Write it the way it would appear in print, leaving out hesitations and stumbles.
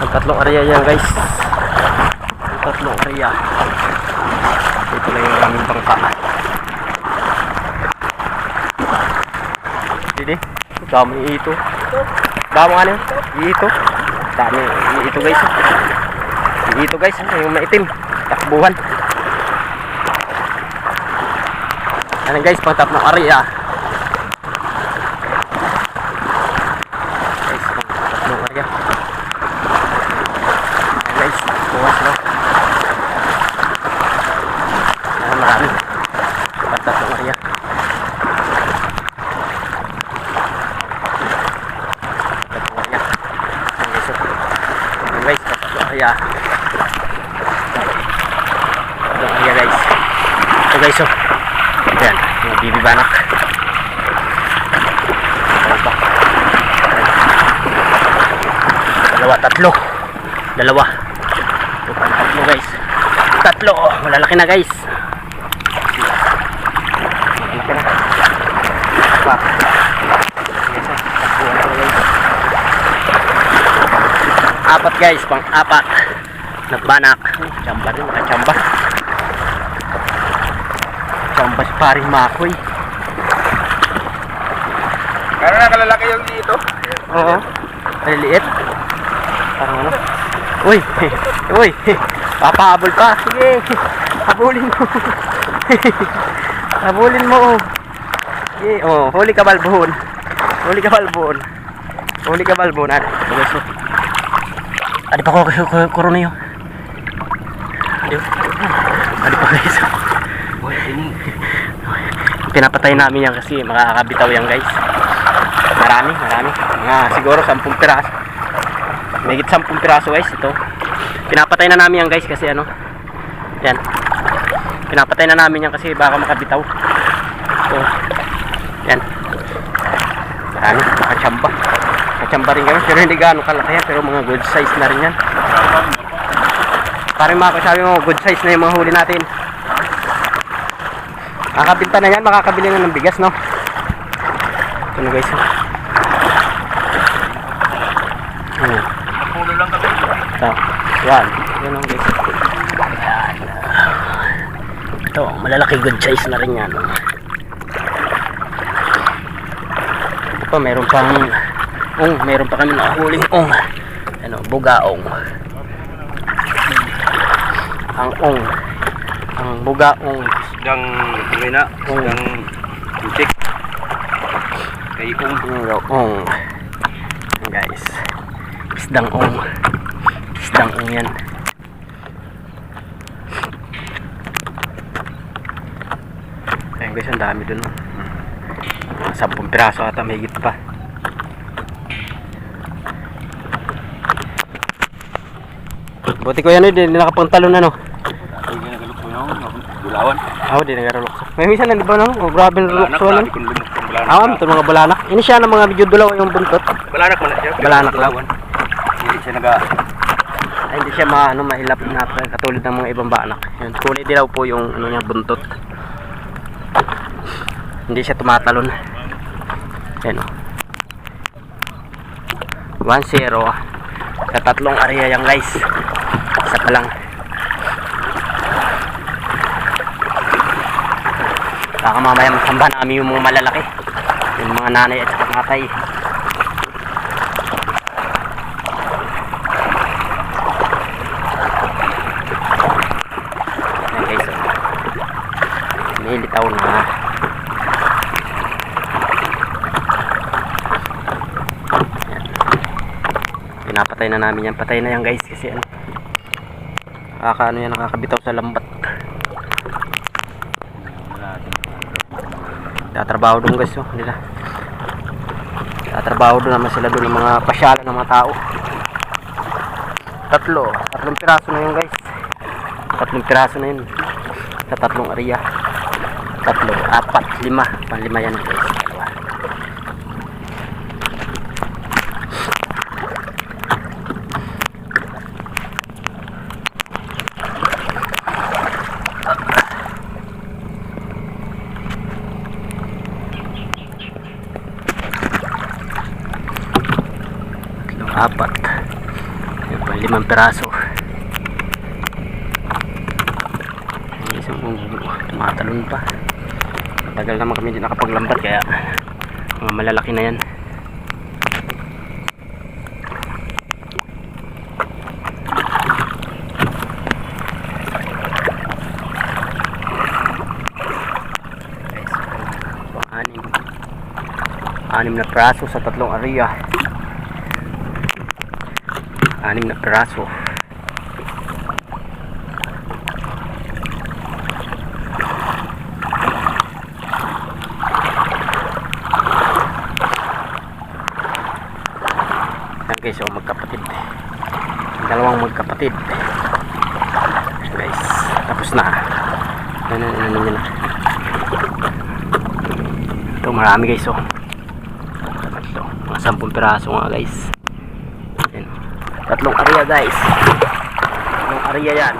Tatlong area yan guys. Tatlong area. Ito lang yung aming bangka. Didi, dami ito. Dami ano? Ito. Dami ito guys. Ito guys, yung maitim. Takbuhan. Ano guys, pang tatlong area. Guys, pang tatlong area. Guys, buwas no. Marami. Tatlong area. Tatlong area. Guys, tatlong area. Tatlong area guys. Ito guys oh. Ayan, yung bibi banak. Tatlo. Dalawa. Ito pa, tatlo guys. Tatlo. Malalaki na guys. Malalaki na. Pa. Apat guys, pang apat. Nagbanak. Chamba rin, nakachamba. Chamba si paring makoy. Meron na kalalaki yung dito? Oo. Maliliit. Parang ano? Uy! Uy! Papahabol pa! Sige! Habulin mo! Habulin mo! Sige! Oh, huli ka balbon! Huli ka balbon! Huli ka balbon! Adi pa ko korona yun! Adi pa guys! Pinapatay namin yan kasi makakabitaw yan guys. Marami. Mga siguro 10 piraso. Mahigit 10 piraso guys ito. Pinapatay na namin yan guys kasi ano. Yan. Pinapatay na namin yan kasi baka makabitaw. So, yan. Marami. Nakachamba. Nakachamba rin kami. Pero hindi gaano kalaki yan. Pero mga good size na rin yan. Parang makasabi mo good size na yung mga huli natin. Makakabinta na yan. Makakabili na ng bigas no. Ito na guys. Pulo lang kami. Ito. Yan. Yan ang guys. Yan. Ito. Malalaki good size na rin yan. Ito pa. Meron pang meron pa kami nakahuling ano, bugaong. Ang bugaong. Isdang kumina. Isdang putik. Kayong. Guys. Isdang yan. Ayan guys, ang dami dun 10 piraso ata, may higit pa. Buti ko yan hindi nakapangtalon na no. Hindi nagalok mo yung bulawan. Di nagarulok. May minsan na di ba no? Grabe na rulok so lang. Ito mga balanak. Ini siya ng mga video dulaw yung buntot. Balanak mo na siya. Balanak lang. Hindi siya hindi siya mahilap na katulad ng mga ibang banak. Yun, kulay dilaw po yung ano niya buntot. Hindi siya tumatalon. Yan o. 1-0 sa tatlong area yan guys. Isa pa lang. Baka mamaya masamba namin yung mga malalaki. Yung mga nanay at saka tatay. Ayan guys. May litaw na. Pinapatay na namin yan. Patay na yan guys kasi ano. Nakakabitaw sa lambat. Tatrabaho doon guys oh, nila. Tatrabaho doon naman sila doon ng mga pasyalan ng mga tao. Tatlong piraso na yun guys. 3 piraso na yun. Sa tatlong area. 3, 4, 5. Pang-5 yan guys. 5 piraso. Isang tumatalon pa. Tagal naman kami din nakapaglambat kaya mga malalaki na yan. Anim na piraso sa 3 area. 6 na piraso. Yan guys, oh, magkapatid. Dalawang magkapatid. Guys, tapos na. Ano na. Ito marami guys, oh. Ito, mga 10 piraso nga guys. Ayan. 3 area guys. 3 area yan.